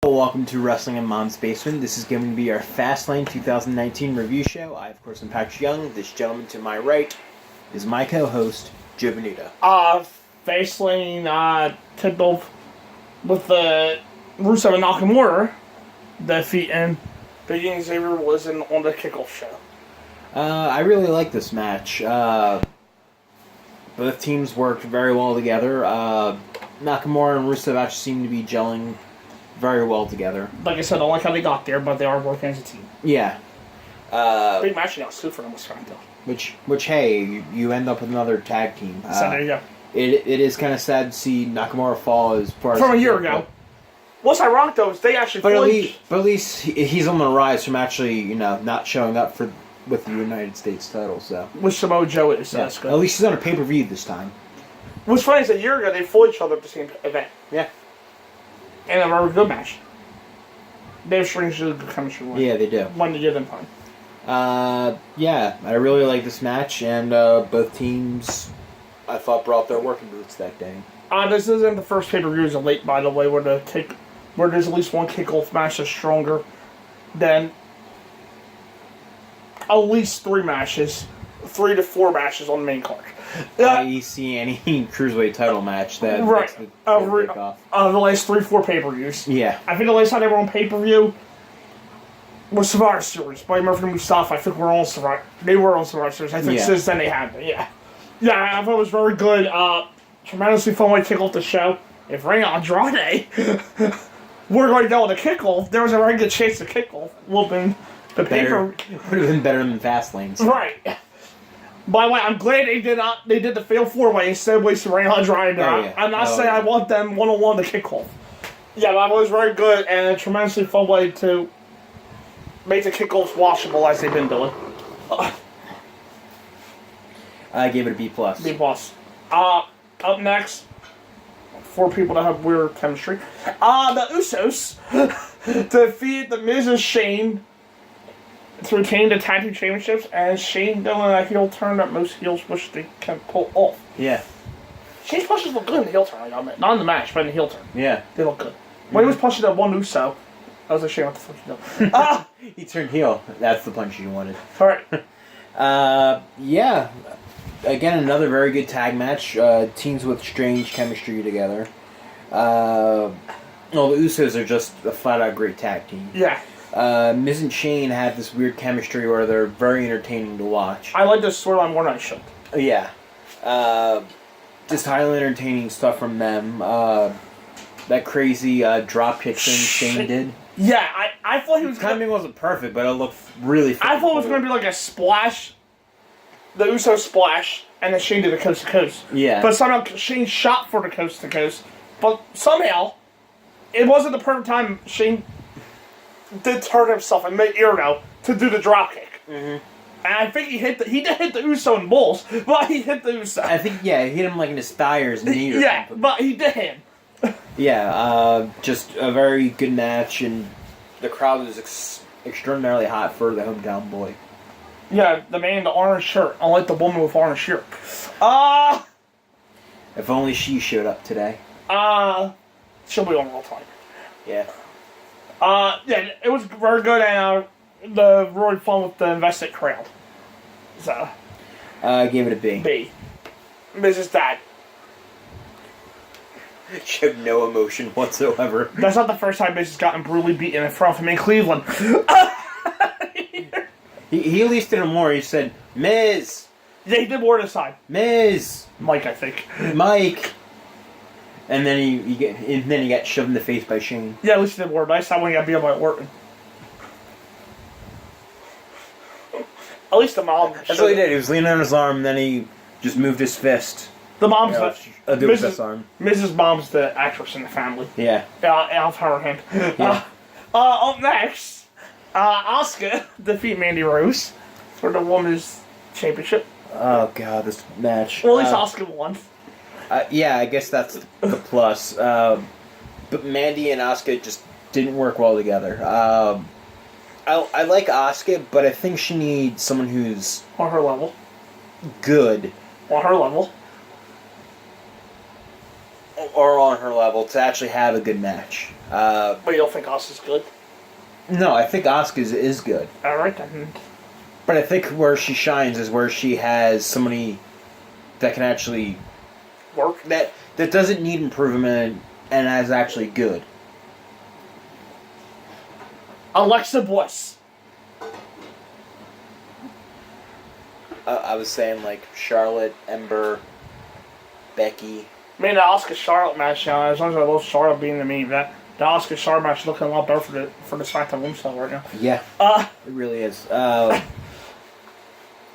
Welcome to Wrestling in Mom's Basement. This is going to be our Fastlane 2019 review show. I, of course, am Patrick Young. This gentleman to my right is my co-host, Joe Benita. Fastlane tipped off with the Rusev and Nakamura defeat, and Big E and Xavier was on the kickoff show. I really like this match. Both teams worked very well together. Nakamura and Rusev actually seem to be gelling very well together. Like I said, I don't like how they got there, but they are working as a team. Yeah. Big match now, too, for them with SmackDown. Which hey, you end up with another tag team. So there you go. It is kind of sad to see Nakamura fall as far as... From a year ago. What's ironic, though, is they actually... But at least he's on the rise from actually, not showing up with the United States title, so... With Samoa Joe is, so that's good. At least he's on a pay-per-view this time. What's funny is a year ago, they fought each other at the same event. Yeah. And a very good match. They have strangely good chemistry. Yeah, they do. One to give them time. Yeah, I really like this match, and both teams, I thought, brought their working boots that day. This isn't the first pay-per-view as of late, by the way, where there's at least one kickoff match that's stronger than at least 3 to 4 matches on the main card. You see any cruiserweight title match that right. Takes off. The last 3-4 pay-per-views. Yeah. I think the last time they were on pay-per-view was Survivor Series. Buddy Murphy and Mustafa, I think were on Survivor. They were on Survivor Series. I think since then they have been, yeah. Yeah, I thought it was very good. Tremendously fun way to kick off the show. If Rey Andrade were going to go on the kickoff, there was a very good chance the kickoff would have been the paper. Would have been better than Fastlane. Right. By the way, I'm glad they did the fatal 4-way instead of wasting Rey Andrade. I'm not saying I want them one-on-one the kickoff. Yeah, that was very good and a tremendously fun way to make the kickoffs watchable as they've been doing. I gave it a B+. B+. Up next, 4 people that have weird chemistry. The Usos defeated The Miz and Shane to retain the tag team championships, and Shane doing a heel turn that most heels wish they can pull off. Yeah. Shane's punches look good in the heel turn, not in the match, but in the heel turn. Yeah. They look good. When he was punching that one Uso, I was like, Shane, what the fuck you doing? He turned heel. That's the punch you wanted. Alright. Yeah. Again, another very good tag match. Teams with strange chemistry together. The Usos are just a flat-out great tag team. Yeah. Miz and Shane have this weird chemistry where they're very entertaining to watch. I like this storyline more than I should. Yeah. Just highly entertaining stuff from them. That crazy drop kick thing Shane did. Yeah, I thought he was... Timing wasn't perfect, but it looked really... I thought it was going to be like a splash. The Uso splash, and then Shane did the coast to coast. Yeah. But somehow Shane shot for the coast to coast. But somehow, it wasn't the perfect time Shane did turn himself and made Irno to do the drop kick. Mm-hmm. And I think he did hit the Uso in the balls, but he hit the Uso. I think, he hit him like in his thigh or his knee or something. But he did him. Yeah, just a very good match, and the crowd was extraordinarily hot for the hometown boy. Yeah, the man in the orange shirt, unlike the woman with orange shirt. If only she showed up today. She'll be on all time. Yeah. Yeah, it was very good, and the really fun with the invested crowd. So. I gave it a B. B. Mrs. Dad. Showed no emotion whatsoever. That's not the first time Miz has gotten brutally beaten in front of him in Cleveland. He at least did it more. He said, Miz! Yeah, he did more this time. Miz! Mike, I think. Mike! And then he got shoved in the face by Shane. Yeah, at least he did more. Nice time when he got beat up by Orton. At least the mom... That's what he did. He was leaning on his arm, and then he just moved his fist. The mom's Mrs. Mom's the actress in the family. Yeah. I'll tell her him. Yeah. Up next, Asuka defeat Mandy Rose for the Women's Championship. Oh god, this match. Well, at least Asuka won. Yeah, I guess that's the plus. But Mandy and Asuka just didn't work well together. I like Asuka, but I think she needs someone who's... On her level. Good. On her level. are on her level to actually have a good match. But you don't think Asuka's good? No, I think Asuka's is good. Alright then. But I think where she shines is where she has somebody that can actually Work? That doesn't need improvement and is actually good. Alexa Bliss. I was saying like Charlotte, Ember, Becky. I mean, the Asuka Charlotte match, you know, as long as I love Charlotte being the main event, the Asuka Charlotte match is looking a lot better for the SmackDown Women's title right now. Yeah. It really is.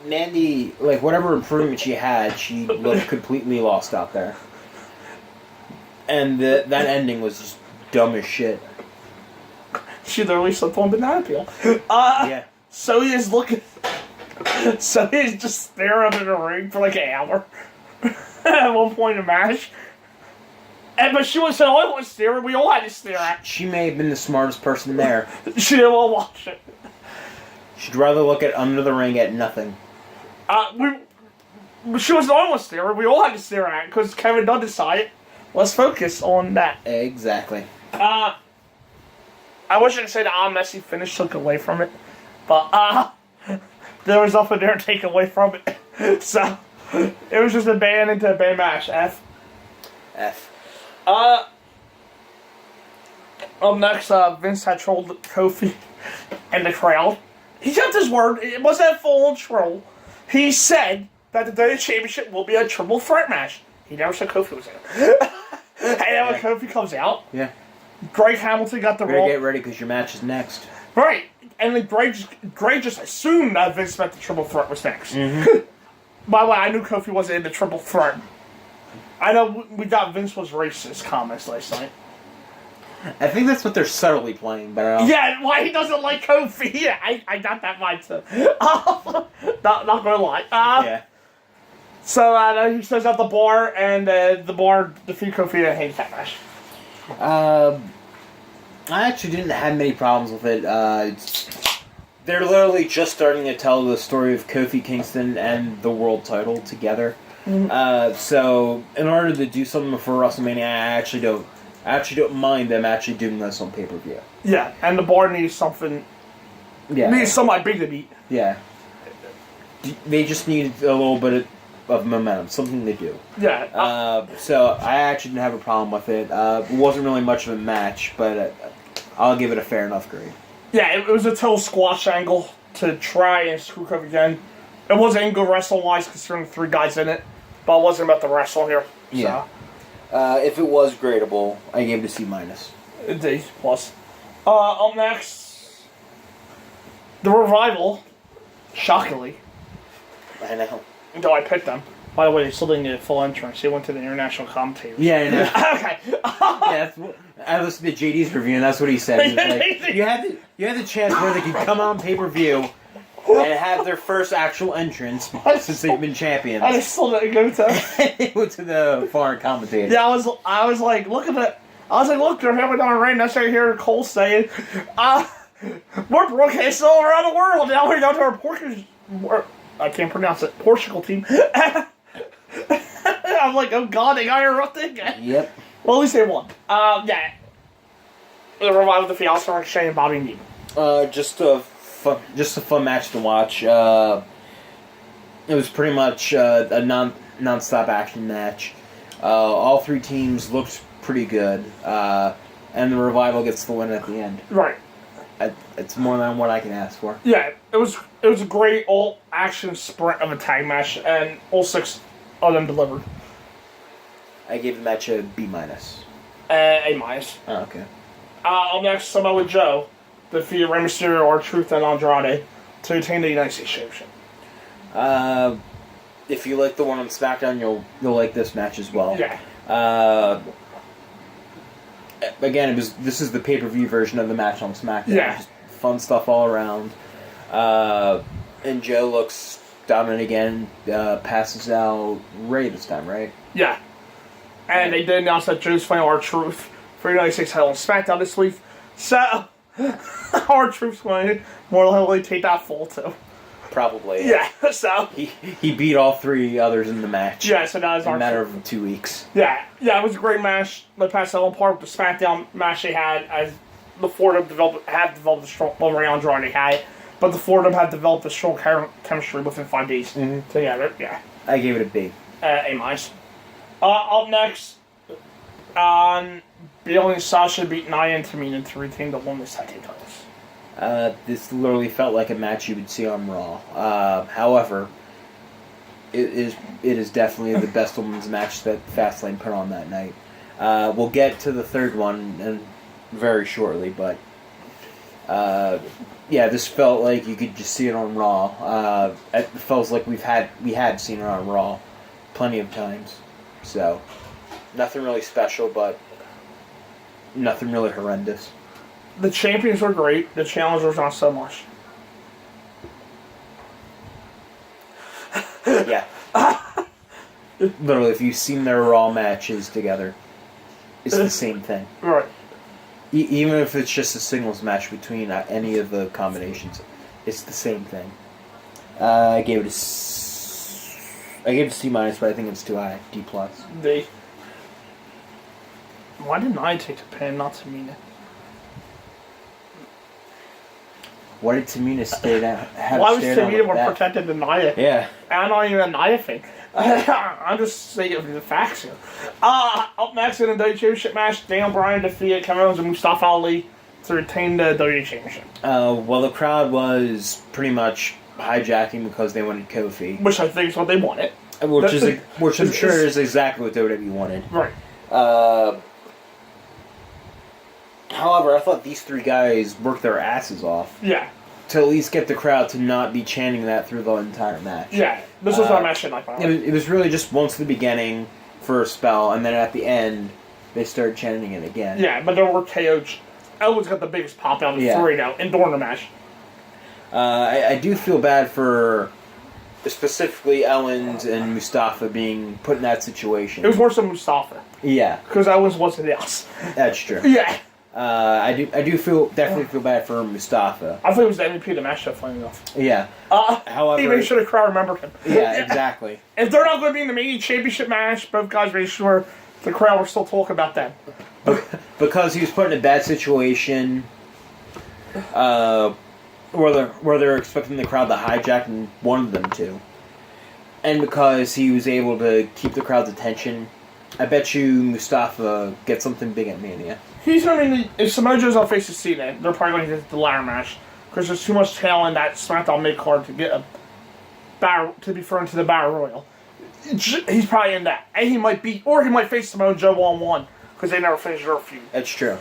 Mandy, like whatever improvement she had, she looked completely lost out there. And that ending was just dumb as shit. She literally slipped on banana peel. Yeah. So he is looking. So he's just staring at the ring for like an hour. At one point in the match. But she wasn't the only one staring. We all had to stare at. She may have been the smartest person there. She didn't want to watch it. She'd rather look at under the ring at nothing. She was the only one staring. We all had to stare at it because Kevin Dunn decided, let's focus on that. Exactly. I wish I could say the Messi finish took away from it, but there was nothing there to take away from it. So it was just a band into a band match. F. Up next, Vince had trolled Kofi and the crowd. He kept his word. It wasn't a full-on troll. He said that the WWE Championship will be a triple threat match. He never said Kofi was in it. And then when Kofi comes out, yeah. Greg Hamilton got the role. Get ready because your match is next. Right. And then Greg just assumed that Vince meant the triple threat was next. Mm-hmm. By the way, I knew Kofi wasn't in the triple threat. I know we got Vince was racist comments last night. I think that's what they're subtly playing, but I don't... Yeah, why he doesn't like Kofi. Yeah, I got that vibe too. Not gonna lie. yeah. So he stays at the bar, and the bar defeat Kofi in a handicap match. I actually didn't have many problems with it. They're literally just starting to tell the story of Kofi Kingston and the world title together. Mm-hmm. So in order to do something before WrestleMania, I actually don't mind them actually doing this on pay-per-view. Yeah, and the bar needs something. Yeah, needs somebody big to beat. Yeah, they just need a little bit of momentum, something to do. Yeah. So I actually didn't have a problem with it. It wasn't really much of a match, but I'll give it a fair enough grade. Yeah, it was a total squash angle to try and screw Kofi again. It wasn't good wrestling-wise considering the 3 guys in it, but it wasn't about the wrestling here. Yeah. If it was gradable, I gave it a C-. A D+. Up next, the Revival, shockingly. I know. Though I picked them. By the way, they still didn't get a full entrance. They went to the international commentators. Yeah, I know. Okay. Yeah, I listened to JD's review, and that's what he said. He was like, you had the chance where they could come on pay-per-view and have their first actual entrance since they've been champions. I still didn't go to. They went to the foreign commentator. Yeah, I was like, look at it. I was like, look, they're having on rain. That's right here. Cole saying, we're broadcasting all around the world. Now we're down to our I can't pronounce it. Portugal team. I'm like, oh god, they got interrupted again. Yep. Well, at least they won. Yeah. The Revival defeat Oscar Shane and Bobby Newman. Just a fun match to watch. It was pretty much a non-stop action match. All 3 teams looked pretty good, and the Revival gets the win at the end. Right. It's more than what I can ask for. Yeah, it was a great all-action sprint of a tag match, and all 6 of them delivered. I gave the match a B-. A-. Oh, okay. Up next, Samoa Joe defeated Rey Mysterio, R-Truth, and Andrade to retain the United States Championship. If you like the one on SmackDown, you'll like this match as well. Yeah. Again, this is the pay-per-view version of the match on SmackDown. Yeah. Just fun stuff all around. And Joe looks dominant again. Passes out Ray this time, right? Yeah. And they did announce that Joe's fighting R-Truth for United States title on SmackDown this week. So, R-Truth's going to more likely take that fall too. Probably. Yeah, so... He beat all 3 others in the match. Yeah, so that was in a matter of 2 weeks. Yeah, it was a great match. They passed that one part of the SmackDown match they had, as the four of them had developed a strong... Well, Ray Andrade had it, but the four of them had developed a strong chemistry within 5 days together, yeah. I gave it a B. A-. Up next, Bayley and Sasha beat Nia and Tamina to retain the women's tag team titles. This literally felt like a match you would see on Raw. However, it is definitely the best women's match that Fastlane put on that night. We'll get to the third one very shortly, but this felt like you could just see it on Raw. It feels like we had seen it on Raw plenty of times. So nothing really special, but nothing really horrendous. The champions were great. The challengers not so much. Yeah. Literally, if you've seen their Raw matches together, it's the same thing. Right. Even if it's just a singles match between any of the combinations, it's the same thing. I gave it a C-, but I think it's too high. D+. D. Why didn't I take the pin, not Tamina? Why did Tamina stay down? Why was Tamina more protected than Nia? Yeah. I'm not even a Nia fan. I'm just saying the facts here. Up next in the WWE Championship match, Daniel Bryan defeated Kevin Owens and Mustafa Ali to retain the WWE Championship. Well, the crowd was pretty much hijacking because they wanted Kofi. Which I think is what they wanted. Which I'm sure is exactly what WWE wanted. Right. However, I thought these 3 guys worked their asses off. Yeah. To at least get the crowd to not be chanting that through the entire match. Yeah. This was my match like that. It was really just once the beginning for a spell, and then at the end, they started chanting it again. Yeah, but there were KOs. Owens got the biggest pop out of the 3 now, and during the match. I do feel bad for specifically Owens and Mustafa being put in that situation. It was worse than Mustafa. Yeah. Because Owens wasn't else. That's true. Yeah. I do definitely feel bad for Mustafa. I thought he was the MVP of the match, funny enough. Yeah. However, he made sure the crowd remembered him. Yeah, exactly. If they're not going to be in the main championship match, both guys made sure the crowd were still talking about them. Because he was put in a bad situation, where they're expecting the crowd to hijack and wanted them to. And because he was able to keep the crowd's attention, I bet you Mustafa gets something big at Mania. He's going to if Samoa Joe's on face to see that, they're probably going to get the ladder match. Because there's too much talent in that SmackDown mid-card to get to be thrown to the Battle Royal. He's probably in that. And he might face Samoa Joe 1-1. Because they never finished their feud. That's true.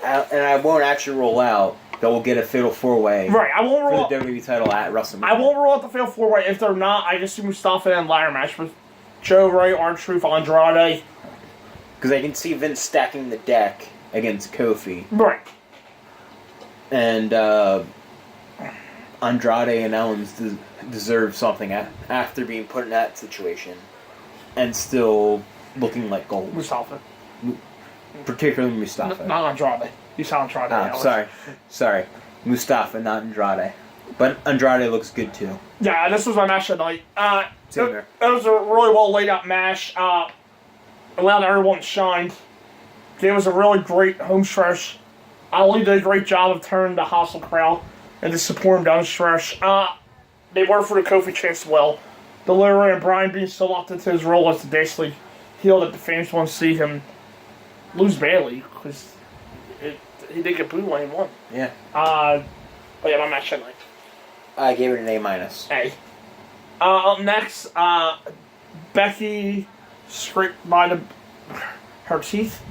And I won't actually roll out that we'll get a Fatal 4-Way right, I won't roll for the WWE title at WrestleMania. I won't roll out the Fatal 4-Way. If they're not, I just see Mustafa in a ladder match with Joe, Ray, R-Truth, Andrade. Because I can see Vince stacking the deck against Kofi. Right. And Andrade and Owens deserve something after being put in that situation. And still looking like gold. Mustafa. Particularly Mustafa. Not Andrade. You saw Andrade. Sorry. Mustafa, not Andrade. But Andrade looks good too. Yeah, this was my match of the night. It was a really well laid out match. Allowed everyone to shine. Gave us a really great home stretch. Ali did a great job of turning the hostile crowd and to support him down the stretch. They worked for the Kofi chance well. Delirium and Bryan being so locked into his role as the basically heel that the fans want to see him lose badly because he did get booed when he won. Yeah. But yeah, my match tonight. I gave it an A-. A. Up next, Becky scraped by her teeth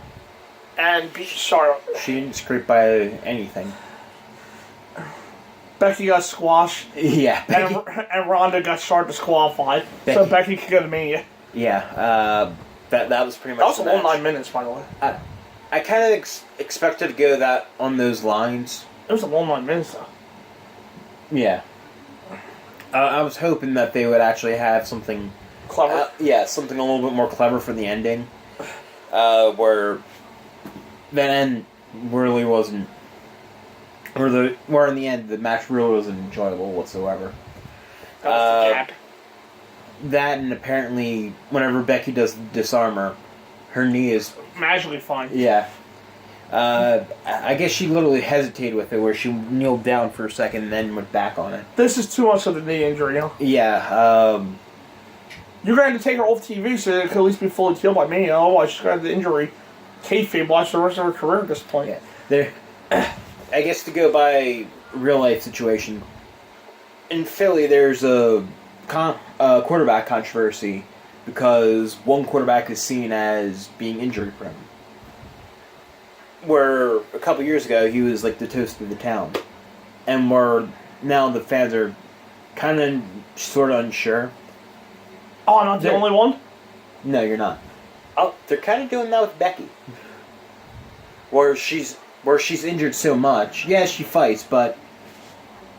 and beat Charlotte. She didn't scrape by anything. Becky got squashed. Yeah. And Ronda got Charlotte disqualified. So Becky could go to Mania. Yeah. That was pretty much that was a 9 minutes, by the way. I kind of expected to go that on those lines. It was a long 9 minutes, though. Yeah. I was hoping that they would actually have something clever. Something a little bit more clever for the ending. Where that end really wasn't. Where in the end the match really wasn't enjoyable whatsoever. That was the cap. That and apparently whenever Becky does the disarmer, her knee is magically fine. Yeah. I guess she literally hesitated with it, where she kneeled down for a second and then went back on it. This is too much of the knee injury, you know? Yeah. You're going to have to take her off TV so it could at least be fully healed by me. Otherwise, she's got the injury. Kayfabe watch the rest of her career at this point. Yeah. There. I guess to go by real life situation, in Philly, there's a quarterback controversy because one quarterback is seen as being injury prone. Where a couple years ago he was like the toast of the town, and where now the fans are kind of sort of unsure. Oh, not the only one? No, you're not. Oh, they're kind of doing that with Becky, where she's injured so much. Yeah, she fights, but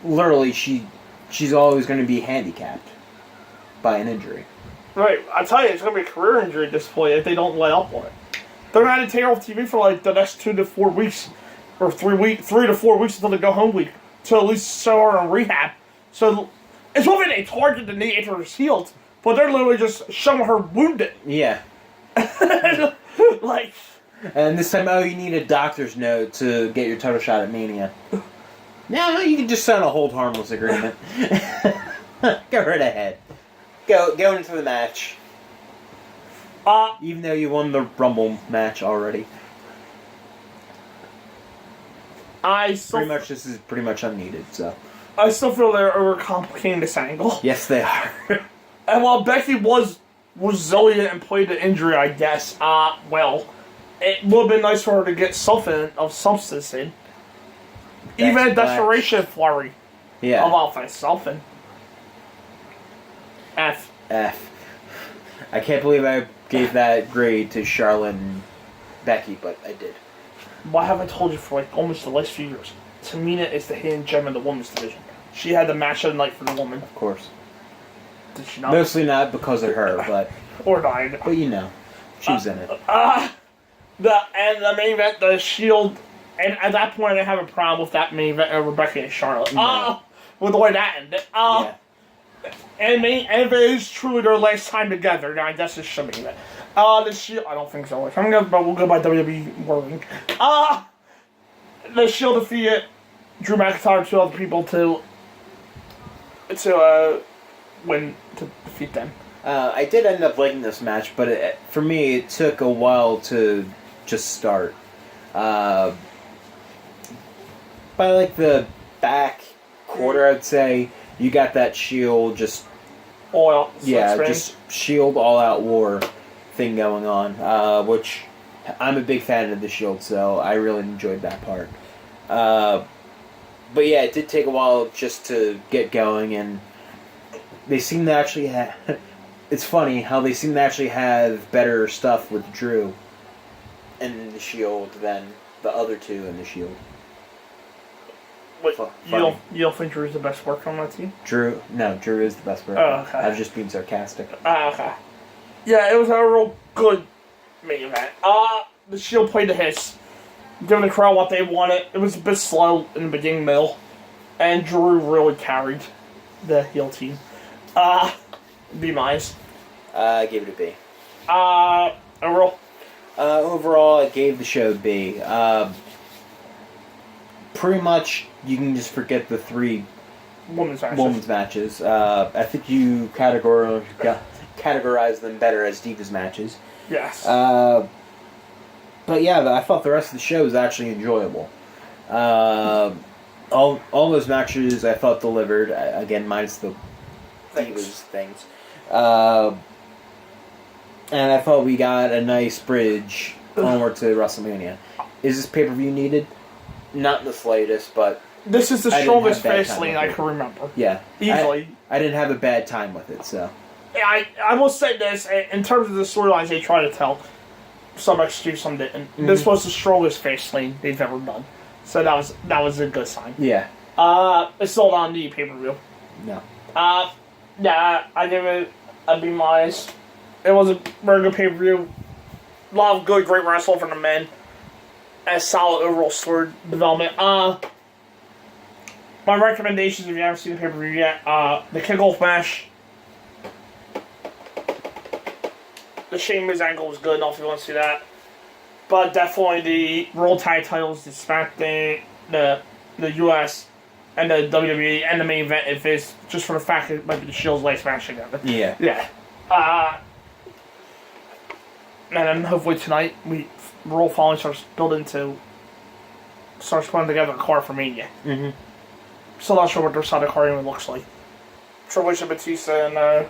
literally she's always going to be handicapped by an injury. Right, I tell you, it's going to be a career injury at this point if they don't let up on it. They're going to have to take her off TV for like the next 2 to 4 weeks, or 3 to 4 weeks until they go home week, to at least show her in rehab. So it's one thing they target the knee after it's healed, but they're literally just showing her wounded. Yeah. Like. And this time, you need a doctor's note to get your title shot at Mania. No, you can just sign a hold harmless agreement. Go right ahead. Go into the match. Even though you won the Rumble match already. This is pretty much unneeded, so. I still feel they're overcomplicating this angle. Yes, they are. And while Becky was resilient and played the injury, I guess, well, it would have been nice for her to get something of substance in. Even a desperation flurry. Yeah. Of offense, something. F. I can't believe I gave that grade to Charlotte and Becky, but I did. Why haven't I told you for like almost the last few years? Tamina is the hidden gem in the women's division. She had the match of the night for the woman. Of course. Did she not? Mostly not because of her, but... Or died. But you know, she was in it. The main event, the Shield, and at that point I didn't have a problem with that main event over Becky and Charlotte. No. With the way that ended. Yeah. And if it is truly their last time together, then I guess it should be that. The Shield, I don't think so. But we'll go by WWE wording. The Shield defeated Drew McIntyre and 2 other people to defeat them. I did end up liking this match, but for me, it took a while to just start. By like the back quarter, I'd say, you got that Shield just... just Shield all-out war thing going on, which I'm a big fan of the Shield, so I really enjoyed that part. But yeah, it did take a while just to get going, and they seem to actually have... It's funny how they seem to actually have better stuff with Drew in the Shield than the other two in the Shield. Wait, you don't think Drew is the best worker on that team? Drew is the best worker. Oh, okay. I was just being sarcastic. Okay. Yeah, it was a real good main event. The Shield played the hits, giving the crowd what they wanted. It was a bit slow in the beginning middle, and Drew really carried the heel team. B minus. I gave it a B. Overall? Overall, I gave the show a B. Pretty much, you can just forget the 3 women's matches. I think you categorize them better as Divas matches. Yes. But yeah, I thought the rest of the show was actually enjoyable. All those matches I thought delivered, again, minus the Divas things. And I thought we got a nice bridge onward to WrestleMania. Is this pay-per-view needed? Not in the slightest, but... This is the strongest Fastlane I can remember. Yeah. Easily. I didn't have a bad time with it, so... I will say this, in terms of the storylines they try to tell, some excuse, some didn't. Mm-hmm. This was the strongest Fastlane they've ever done. So that was a good sign. Yeah. It's sold on the pay-per-view. No. Yeah, I give it a B minus. It was a very good pay-per-view. A lot of good, great wrestling from the men. And solid overall story development. my recommendations, if you haven't seen the pay-per-view yet, the kickoff match. The Sheamus angle was good enough if you want to see that. But definitely the World Tag Titles, the SmackDown, the US, and the WWE, and the main event, if it's just for the fact that it might be the Shield's last match together. Yeah. Yeah. And then hopefully tonight, Roll Falling starts putting together a car for Mania. Mm-hmm. Still not sure what their side of the car even looks like. Triple H and Batista and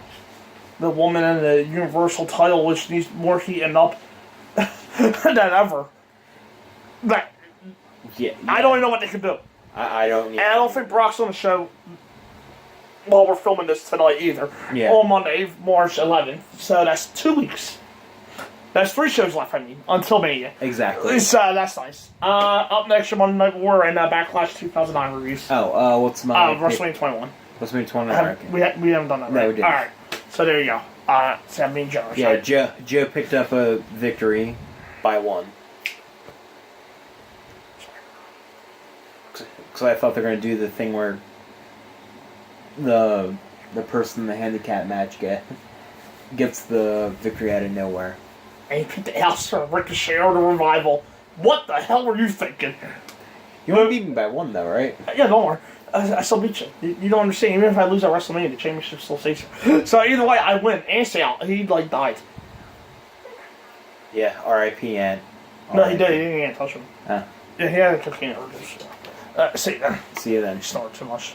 the woman in the Universal title, which needs more heating up than ever. But Yeah. I don't even know what they can do. I don't. And I don't think Brock's on the show while we're filming this tonight either. Yeah. On Monday, March 11th. So that's 2 weeks. There's 3 shows left, I mean, until Mania. Exactly. So that's nice. Up next, Monday Night War and Backlash 2009 reviews. Oh, what's my... WrestleMania 21. WrestleMania 21, We haven't done that, right? No, we didn't. Alright, so there you go. So I'm being generous. Yeah, right? Joe picked up a victory by 1. Because I thought they were going to do the thing where the person in the handicap match gets the victory out of nowhere. And he picked the house for Ricochet or the Revival. What the hell were you thinking? You only beat me by 1, though, right? Yeah, don't worry. I still beat you. You don't understand. Even if I lose at WrestleMania, the championship still stays here. So either way, I win. And stay out. He, died. Yeah, R.I.P. Ant. No, he did. He didn't touch him. Huh. Yeah, he had a cocaine overdose. See you then. See you then. He snorted too much.